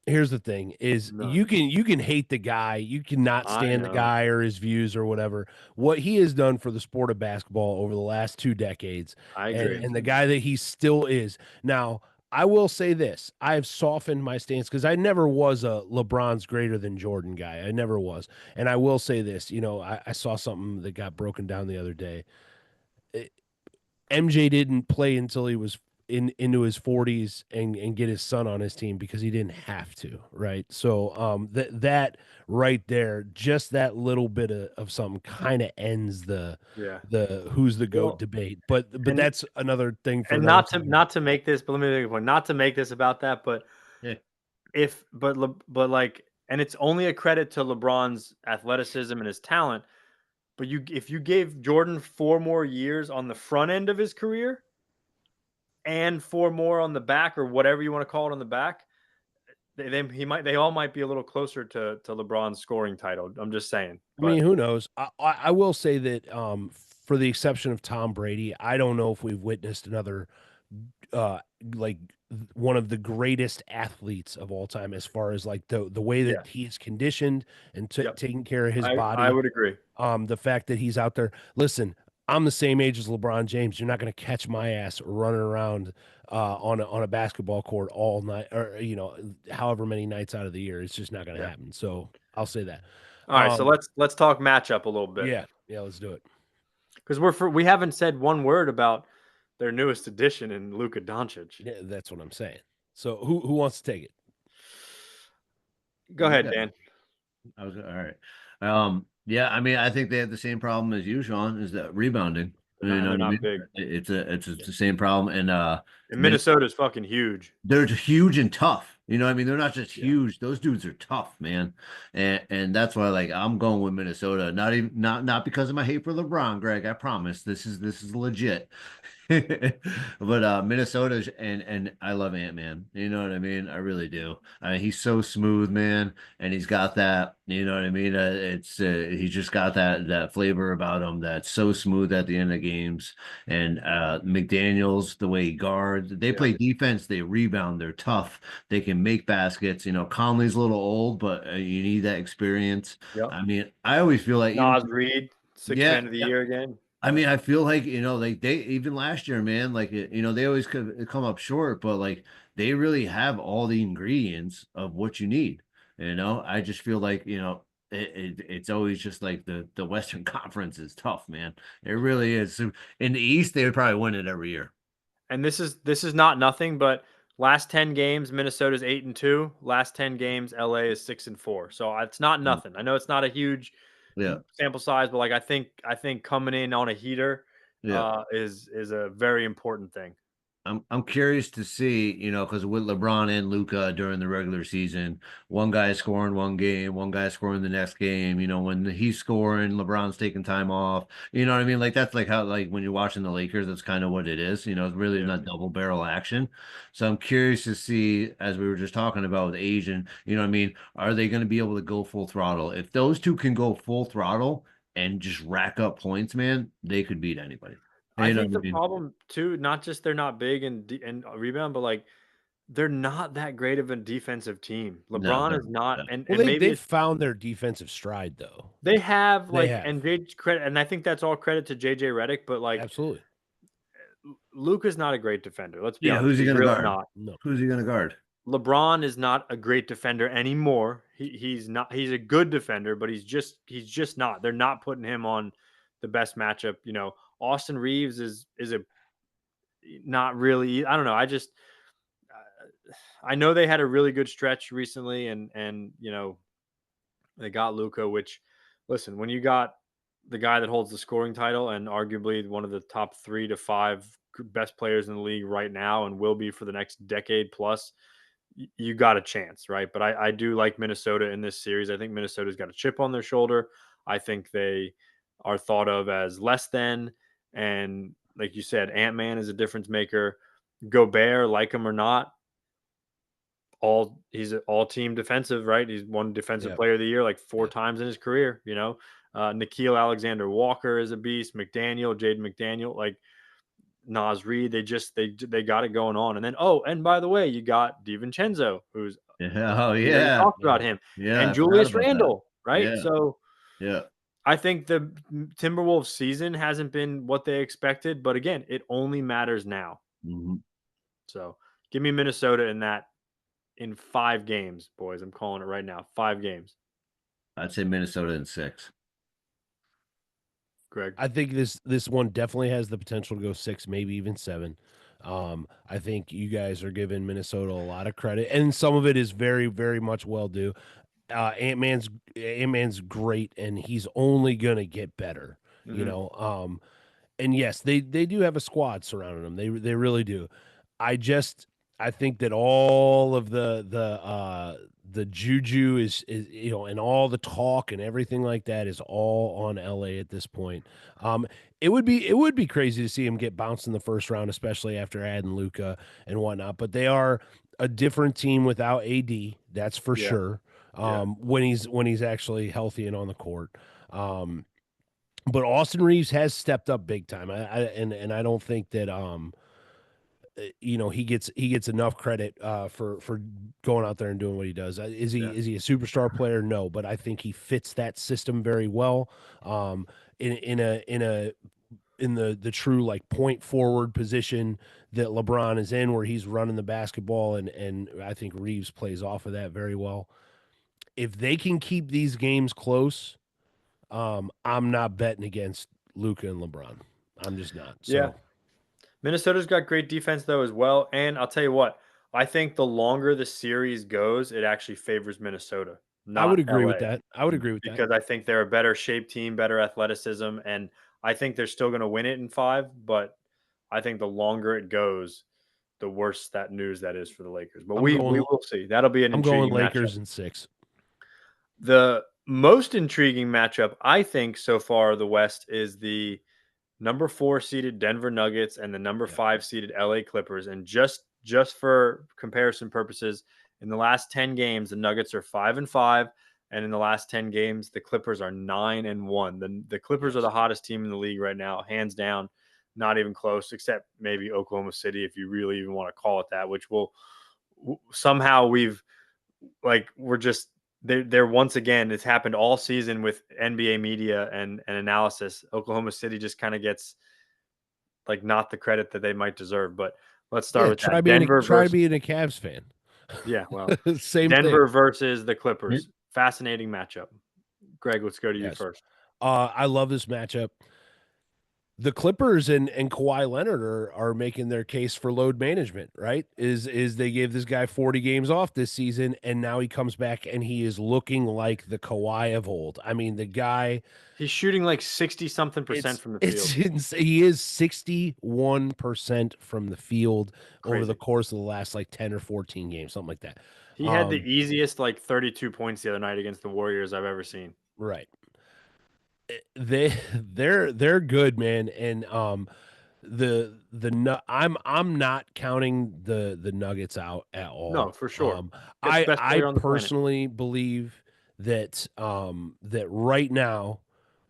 here's the thing is None. you can hate the guy, you cannot I stand the know. guy or his views or whatever. What he has done for the sport of basketball over the last 2 decades, I and agree. the guy that he still is. Now, I will say this. I've softened my stance because I never was a LeBron's greater than Jordan guy. I never was. And I will say this, I saw something that got broken down the other day. MJ didn't play until he was into his 40s and get his son on his team because he didn't have to, right? So that right there, just that little bit of something kind of ends Yeah. the who's the GOAT Well, debate. But and that's another thing for and another not to time. not to make this, but let me make a point. Not to make this about that, but yeah. if but like, and it's only a credit to LeBron's athleticism and his talent. But if you gave Jordan 4 more years on the front end of his career and 4 more on the back, or whatever you want to call it on the back, they all might be a little closer to LeBron's scoring title. I'm just saying. I mean, But who knows? I will say that for the exception of Tom Brady, I don't know if we've witnessed another uh like one of the greatest athletes of all time as far as like the way yeah, that he's conditioned and yep, taking care of his I body. would agree. The fact that he's out there. Listen, I'm the same age as LeBron James. You're not going to catch my ass running around on a basketball court all night, or however many nights out of the year. It's just not going to Yeah. happen. So I'll say that. All right, so let's talk matchup a little bit Yeah, let's do it. because we haven't said one word about their newest addition in Luka Doncic. Yeah, that's what I'm saying. So who wants to take it? Go You ahead, got Dan. I was all right. Yeah, I mean, I think they have the same problem as you, Sean, is that rebounding. You know They're what I not mean? big. It's the same problem, and And Minnesota's fucking huge. they're huge and tough. You know what I mean? They're not just Yeah. huge; those dudes are tough, man. And that's why, like, I'm going with Minnesota. Not because of my hate for LeBron, Greg. I promise this is legit. But Minnesota's and I love Ant-Man. You know what I mean? I really do. I mean, he's so smooth, man, and he's got that. You know what I mean? He's just got that flavor about him that's so smooth at the end of games. And McDaniels, the way he guards, they Yeah. play defense, they rebound, they're tough, they can make baskets. You know, Conley's a little old, but you need that experience. Yep. I mean, I always feel like even Nas Reed, sixth yeah, man of the yeah. year again. I mean, I feel like, like they even last year, man, like they always could come up short, but like they really have all the ingredients of what you need. I just feel like, it's always just like the Western Conference is tough, man. It really is. So in the East, they would probably win it every year. And this is not nothing, but last 10 games, Minnesota's 8-2. Last 10 games, LA is 6-4. So it's not Mm. nothing. I know it's not a huge Yeah, sample size, but like I think coming in on a heater yeah. is a very important thing. I'm curious to see, because with LeBron and Luca during the regular season, one guy scoring one game, one guy scoring the next game. When he's scoring, LeBron's taking time off. You know what I mean? Like that's like how like when you're watching the Lakers, that's kind of what it is. It's really Yeah. not double barrel action. So I'm curious to see, as we were just talking about with Asian, what I mean? Are they going to be able to go full throttle? If those two can go full throttle and just rack up points, man, they could beat anybody. I You know think what the I mean? problem too, not just they're not big and rebound, but like they're not that great of a defensive team. No, LeBron they're is not, not. and Well, maybe they've it's found their defensive stride though. they have They like have. and they credit, and I think that's all credit to JJ Redick. But like Absolutely. Luka's not a great defender. Let's be Yeah, honest, who's he he's going to really guard? not. No. Who's he going to guard? LeBron is not a great defender anymore. He's not. He's a good defender, but he's just not. They're not putting him on the best matchup. Austin Reeves is a not really. I don't know. I know they had a really good stretch recently, and they got Luca. Which, listen, when you got the guy that holds the scoring title and arguably one of the top 3 to 5 best players in the league right now, and will be for the next decade plus, you got a chance, right? But I do like Minnesota in this series. I think Minnesota's got a chip on their shoulder. I think they are thought of as less than, and like you said, Ant Man is a difference maker. Gobert, like him or not, he's an all team defensive, right? He's won defensive Yeah. player of the year like four Yeah. times in his career. Nikhil Alexander Walker is a beast. Jaden McDaniel, like Nas Reed, they got it going on. And then and by the way, you got DiVincenzo, who's Yeah, oh we already yeah. talked Yeah. about him, Yeah, and I forgot Julius about that. Randle, right? Yeah. So Yeah. I think the Timberwolves season hasn't been what they expected, but again, it only matters now. Mhm. So give me Minnesota in 5 games, boys. I'm calling it right now. 5 games. I'd say Minnesota in 6. Greg. I think this one definitely has the potential to go 6, maybe even 7. I think you guys are giving Minnesota a lot of credit, and some of it is very, very much well due. Ant Man's great, and he's only gonna get better. You Hmm. know, and yes, they do have a squad surrounding them. They really do. I just I think that all of the juju is and all the talk and everything like that is all on LA at this point. Um, it would be crazy to see him get bounced in the first round, especially after adding Luca and whatnot. But they are a different team without AD, that's for Yeah. sure. Yeah. When he's actually healthy and on the court. Um, but Austin Reeves has stepped up big time. And I don't think that he gets enough credit for going out there and doing what he does. Is he Yeah. is he a superstar player? No, but I think he fits that system very well. In the true like point forward position that LeBron is in, where he's running the basketball, and I think Reeves plays off of that very well. If they can keep these games close, I'm not betting against Luca and LeBron. I'm just not. Yeah. So Minnesota's got great defense though as well. And I'll tell you what, I think the longer the series goes, it actually favors Minnesota, I would not agree with LA. that. I would agree with that. Because I think they're a better shaped team, better athleticism, and I think they're still going to win it in 5. But I think the longer it goes, the worse that news that is for the Lakers. But I'm we going. will see. That'll be an I'm going intriguing matchup. Lakers in 6. The most intriguing matchup, I think, so far the West is the number 4 seeded Denver Nuggets and the number Yeah. 5 seeded LA Clippers. And just for comparison purposes, in the last 10 games, the Nuggets are 5-5, and in the last 10 games, the Clippers are 9-1. The Clippers are Yes. the hottest team in the league right now, hands down, not even close, except maybe Oklahoma City, if you really even want to call it that, which will somehow we're just they're once again, it's happened all season with NBA media and analysis. Oklahoma City just kind of gets like not the credit that they might deserve. But let's start Yeah. with that. Denver Try versus being a Cavs fan. yeah, well, Same thing. Denver versus the Clippers. Fascinating matchup. Greg, let's go to you Yes. first. I love this matchup. the Clippers and Kawhi Leonard are making their case for load management, right? Is they gave this guy 40 games off this season, and now he comes back and he is looking like the Kawhi of old. I mean, the guy, He's shooting like 60 something percent from the field. he is 61% from the field over the Crazy. course of the last like 10 or 14 games, something like that. He had the easiest like 32 points the other night against the Warriors I've ever seen. Right. They're good, man, and I'm not counting the Nuggets out at No, all. for sure. Got the best I player on the planet. personally believe that that right now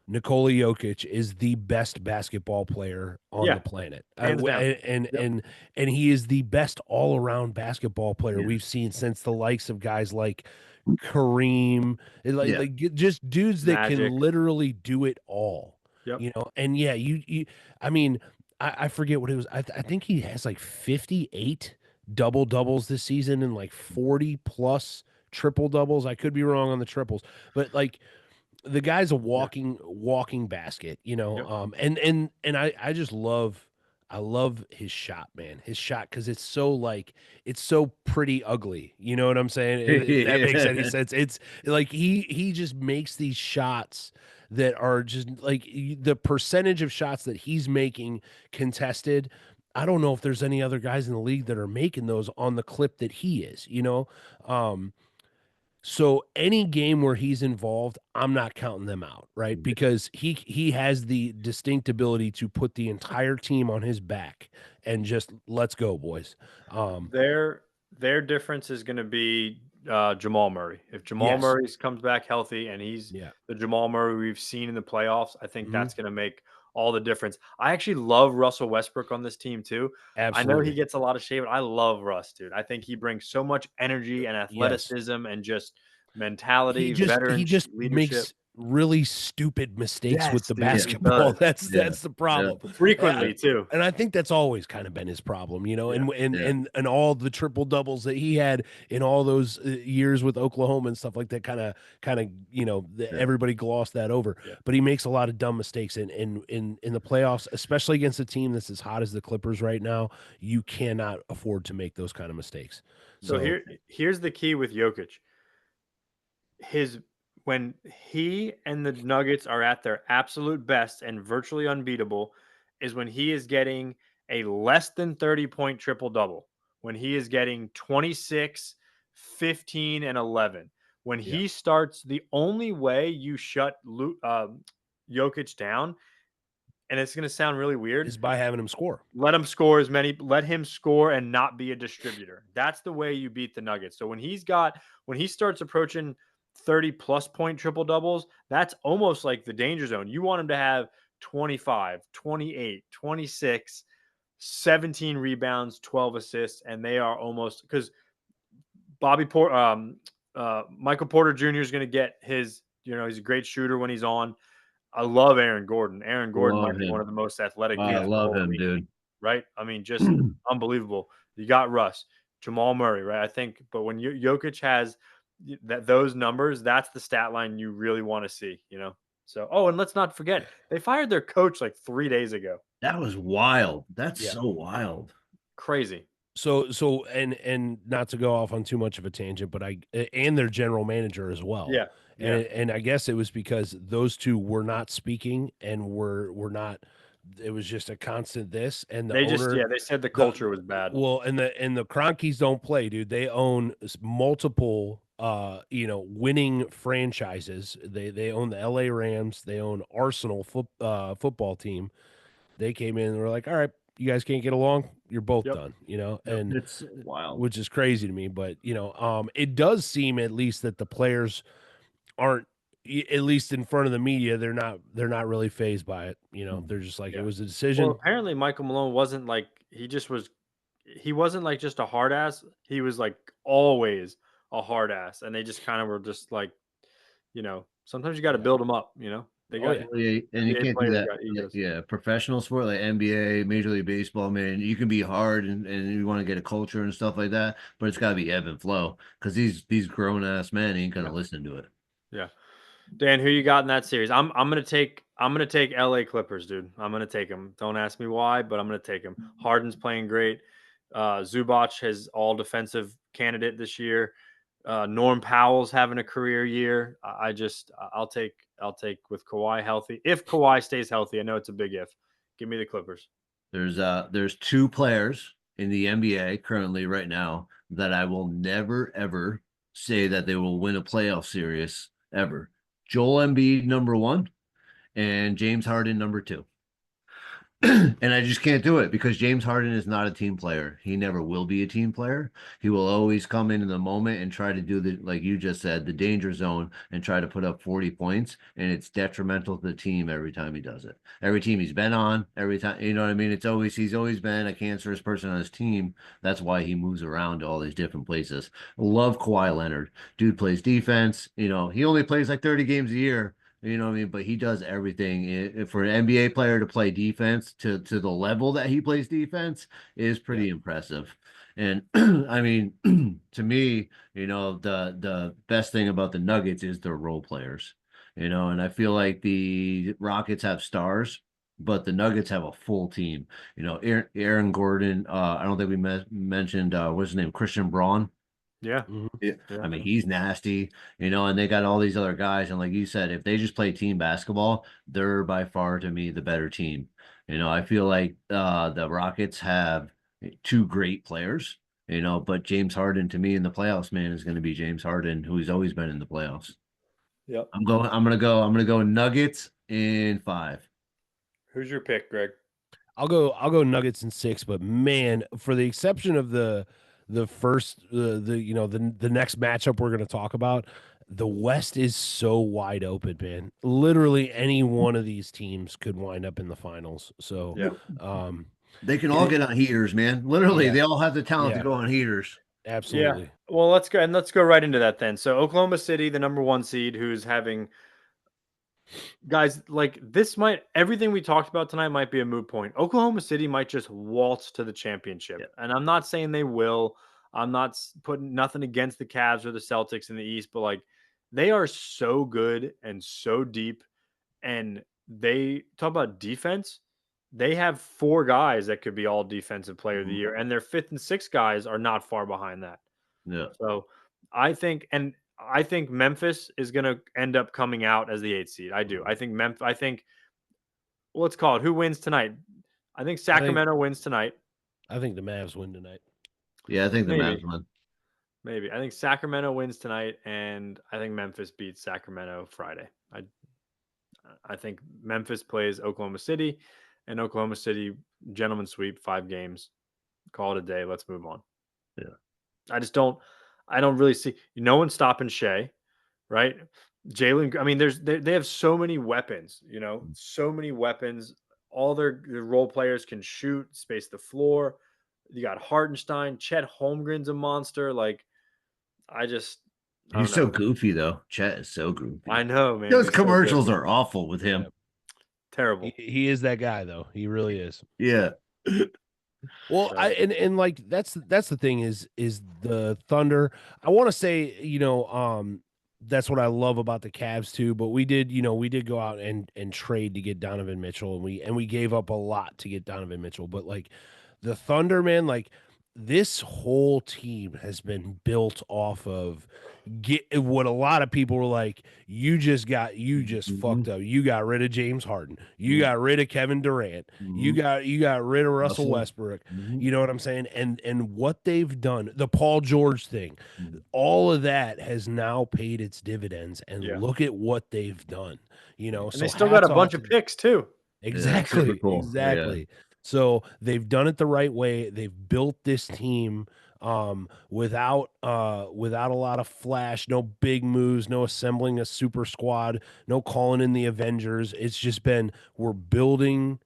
Nikola Jokic is the best basketball player on the Yeah, planet. hands down. Yep. And he is the best all-around basketball player Yeah. we've seen since the likes of guys like Kareem, and Yeah. just dudes that can Magic. literally do it all. Yep. And yeah, you I mean, I forget what it was. I think he has like 58 double doubles this season and like 40 plus triple doubles. I could be wrong on the triples, but like the guy's a Yeah. walking basket, Yep. and I just love I love his shot, man. His shot, because it's so pretty ugly. You know what I'm saying? If that makes any Yeah. sense. It's like he just makes these shots that are just like the percentage of shots that he's making contested. I don't know if there's any other guys in the league that are making those on the clip that he is. So any game where he's involved, I'm not counting them out, right? Because he has the distinct ability to put the entire team on his back and just let's go, boys. Their difference is going to be Jamal Murray. If Jamal Yes. Murray comes back healthy and he's Yeah. the Jamal Murray we've seen in the playoffs, I think Mhm. that's going to make all the difference. I actually love Russell Westbrook on this team too. I know he Absolutely. gets a lot of shade, but I love Russ, dude. I think he brings so much energy and Yes. athleticism and just mentality, veteran He just leadership. makes really stupid mistakes with Yes, the dude, Yeah. he basketball. does. Yeah. That's the Yeah. problem. Uh, Frequently too. and I think that's always kind of been his problem, Yeah. Yeah. and all the triple doubles that he had in all those years with Oklahoma and stuff like that kind of Yeah. everybody glossed that over. Yeah. But he makes a lot of dumb mistakes in the playoffs, especially against a team that's as hot as the Clippers right now. You cannot afford to make those kind of mistakes. So So here's the key with Jokic. His When he and the Nuggets are at their absolute best and virtually unbeatable is when he is getting a less than 30-point triple double. When he is getting 26, 15, and 11. When yeah, he starts, the only way you shut Jokic down, and it's going to sound really weird, is by having him score. let him score and not be a distributor. That's the way you beat the Nuggets. So when he starts approaching 30 plus point triple doubles, that's almost like the danger zone. You want him to have 25, 28, 26, 17 rebounds, 12 assists, and they are almost because Michael Porter Jr. is going to get he's a great shooter when he's on. I love Aaron Gordon. Aaron Gordon Love might be one him. of the most athletic I dudes in the love whole him, league, dude. right? I mean, just unbelievable. You got Russ, Jamal Murray, right? I think, but when Jokic has those numbers, that's the stat line you really want to see. So, and let's not forget, they fired their coach like 3 days ago. That was wild. That's Yeah. so wild. Crazy. So and not to go off on too much of a tangent, but and their general manager as well. Yeah. Yeah. And I guess it was because those two were not speaking and were not. It was just a constant this, and the owner. They said the the culture was bad. Well, and the Cronkies don't play, dude. They own multiple winning franchises. They own the LA Rams, they own Arsenal football team. They came in and were like, "All right, you guys can't get along. You're both Yep. done." Yep. And It's wild. which is crazy to me, but it does seem at least that the players aren't at least in front of the media, they're not really phased by it. They're just like, it Yeah. was a Well, decision. apparently Michael Malone wasn't like he wasn't like just a hard ass. He was like always a hard ass. And they just kind of were just like, sometimes you got to Yeah. build them up. They Oh got yeah. Yeah, and you NBA can't do players that. got egos. Yeah, professional sport like NBA, Major League Baseball, man, you can be hard and you want to get a culture and stuff like that, but it's got to be ebb and flow because these grown ass men ain't gonna Yeah. listen to it. Yeah. Dan, who you got in that series? I'm gonna take LA Clippers, dude. I'm gonna take them. Don't ask me why, but I'm gonna take them. Harden's playing great. Zubac has all defensive candidate this year. Norm Powell's having a career year. I'll take with Kawhi healthy. If Kawhi stays healthy, I know it's a big if. Give me the Clippers. There's two players in the NBA currently right now that I will never ever say that they will win a playoff series ever. Joel Embiid number one and James Harden number two. And I just can't do it because James Harden is not a team player. He never will be a team player. He will always come in the moment and try to do the, like you just said, the danger zone and try to put up 40 points. And it's detrimental to the team every time he does it. Every team he's been on, every time, you know what I mean? He's always been a cancerous person on his team. That's why he moves around to all these different places. Love Kawhi Leonard. Dude plays defense. He only plays like 30 games a year. You know what I mean? But he does everything. For an NBA player to play defense to the level that he plays defense is Yeah. pretty impressive. And I mean, to me, the best thing about the Nuggets is their role players. And I feel like the Rockets have stars, but the Nuggets have a full team. Aaron Gordon. I don't think we mentioned what's his name, Christian Braun. Yeah, Mhm. Yeah. yeah, I mean, he's nasty, and they got all these other guys. And like you said, if they just play team basketball, they're by far to me the better team. I feel like the Rockets have two great players, but James Harden to me in the playoffs, man, is going to be James Harden, who's always been in the playoffs. yep. I'm gonna go Nuggets in 5. Who's your pick, Greg? I'll go Nuggets in 6, but man, for the exception of the first the next matchup we're going to talk about, the West is so wide open, man. Literally any one of these teams could wind up in the finals. So, Yeah, um, They can all it, get on heaters, man. Literally, yeah, they all have the talent to yeah, go on heaters. yeah. absolutely. Well, let's go right into that then. So Oklahoma City, the number one seed, who's having guys like this might everything we talked about tonight might be a moot point. Oklahoma City might just waltz to the championship, Yeah. and I'm not saying they will. I'm not putting nothing against the Cavs or the Celtics in the East, but like they are so good and so deep, and they talk about defense. They have four guys that could be all defensive player of the Mhm. year, and their fifth and sixth guys are not far behind that. Yeah. So I think Memphis is going to end up coming out as the 8th seed. I do. I think let's call it who wins tonight. I think I think Sacramento wins tonight. I think the Mavs win tonight. Yeah, I think the Maybe. Mavs win. Maybe. I think Sacramento wins tonight and I think Memphis beats Sacramento Friday. I think Memphis plays Oklahoma City and Oklahoma City gentlemen sweep 5 games. Call it a day. Let's move on. Yeah. I don't really see no one stopping Shea. Right? Jalen, I mean, they have so many weapons, so many weapons. All their role players can shoot, space the floor. You got Hartenstein, Chet Holmgren's a monster. Like, I don't He's so know. goofy though. Chet is so I goofy. know, man. Those He's so good. commercials are awful with Yeah. him. Terrible. He is that guy though. He really is. Yeah. Well, I So, and like that's the thing is the Thunder. I want to say, that's what I love about the Cavs too, but we did go out and trade to get Donovan Mitchell, and we gave up a lot to get Donovan Mitchell, but like the Thunder, man, like this whole team has been built off of get what a lot of people were like, you just fucked Mhm. up. You got rid of James Harden. You Mhm. got rid of Kevin Durant. You Mhm. got rid of Russell Russell. Westbrook. Mhm. You know what I'm saying? And what they've done, the Paul George thing, Mhm. all of that has now paid its dividends. And yeah. look at what they've done. And they So still got a hats bunch off of to picks, too. Yeah, it's super exactly, cool. Yeah. exactly. So they've done it the right way. They've built this team without a lot of flash, no big moves, no assembling a super squad, no calling in the Avengers. It's just been we're building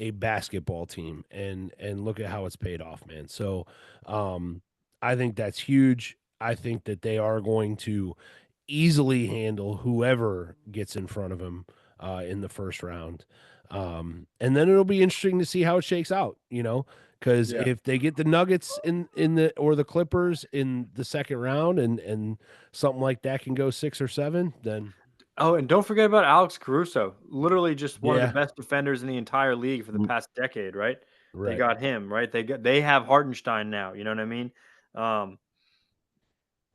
a basketball team, and look at how it's paid off, man. So I think that's huge. I think that they are going to easily handle whoever gets in front of him in the first round. And then it'll be interesting to see how it shakes out, because Yeah. if they get the Nuggets in the or the Clippers in the second round and something like that can go 6 or 7, then Oh, and don't forget about Alex Caruso, literally just one of the Yeah, best defenders in the entire league for the past decade, right? They right. got him, right? They have Hartenstein now, you know what I mean? Um,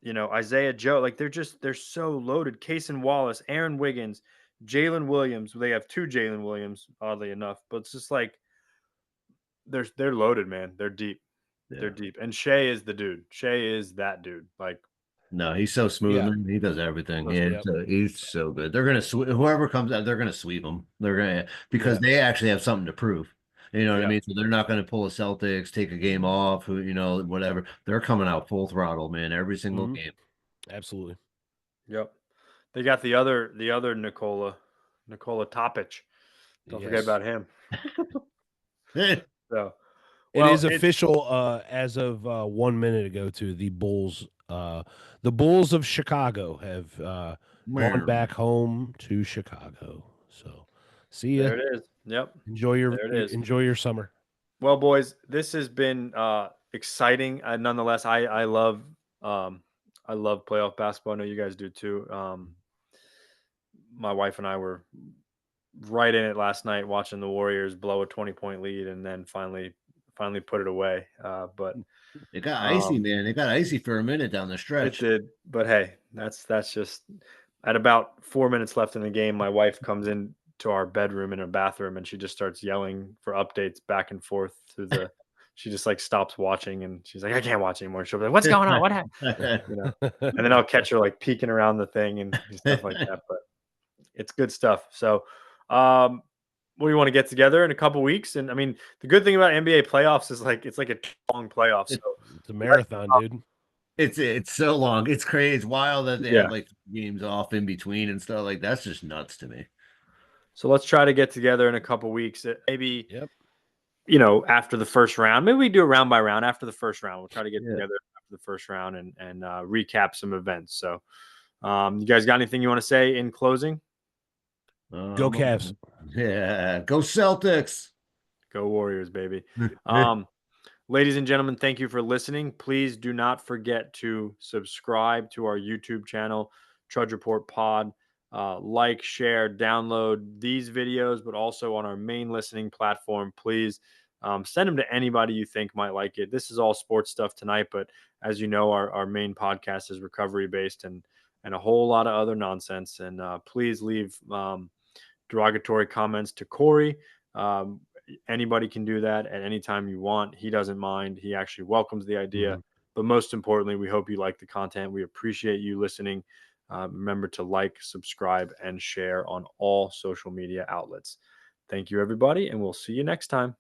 Isaiah Joe, like they're so loaded. Cason Wallace, Aaron Wiggins, Jalen Williams. They have two Jalen Williams, oddly enough, but it's just like they're loaded, man. They're deep. They're Yeah. deep. And Shea is the dude. Shea is that dude. Like No, he's so smooth, Yeah. man. He does everything. so Yeah, Yep. he's so good. They're gonna whoever comes out, they're gonna sweep them. They're gonna because Yeah. they actually have something to prove. You know what I yeah. mean? So they're not gonna pull a Celtics, take a game off, whatever. They're coming out full throttle, man, every single Hmm. game. Absolutely. Yep. They got the other Nikola Topic. Don't forget Yes. about him. So, It well, is official as of 1 minute ago too. The Bulls of Chicago have gone Man, back home to Chicago. So see ya. there it is. Yep. There it is. Enjoy your summer. Well, boys, this has been exciting. Nonetheless, um, I love playoff basketball. I know you guys do too. My wife and I were right in it last night, watching the Warriors blow a 20-point lead, and then finally put it away. But it got icy, um, man. It got icy for a minute down the it stretch. did. But hey, that's just at about 4 minutes left in the game. My wife comes in to our bedroom in her bathroom, and she just starts yelling for updates back and forth through the. She just like stops watching, and she's like, "I can't watch anymore." She'll be like, "What's going on? What happened?" You know. And then I'll catch her like peeking around the thing and stuff like that. But it's good stuff. So, we want to get together in a couple weeks. And I mean, the good thing about NBA playoffs is like it's like a long playoff. So It- It's a marathon, dude. it's so long. It's crazy. It's wild that they have yeah. like games off in between and stuff. Like that's just nuts to me. So let's try to get together in a couple weeks. Maybe Yep. after the first round. Maybe we do a round by round after the first round. We'll try to get Yeah. together after the first round and recap some events. So, you guys got anything you want to say in closing? Go Cavs. Yeah. Go Celtics. Go Warriors, baby. Um, Ladies and gentlemen, thank you for listening. Please do not forget to subscribe to our YouTube channel, Trudge Report Pod. Like, share, download these videos, but also on our main listening platform. Please send them to anybody you think might like it. This is all sports stuff tonight, but as you know, our main podcast is recovery based and a whole lot of other nonsense. And please leave derogatory comments to Corey. Um, Anybody can do that at any time you want. He doesn't mind. He actually welcomes the idea. Mhm. But most importantly, we hope you like the content. We appreciate you listening. Remember to like, subscribe, and share on all social media outlets. Thank you, everybody, and we'll see you next time.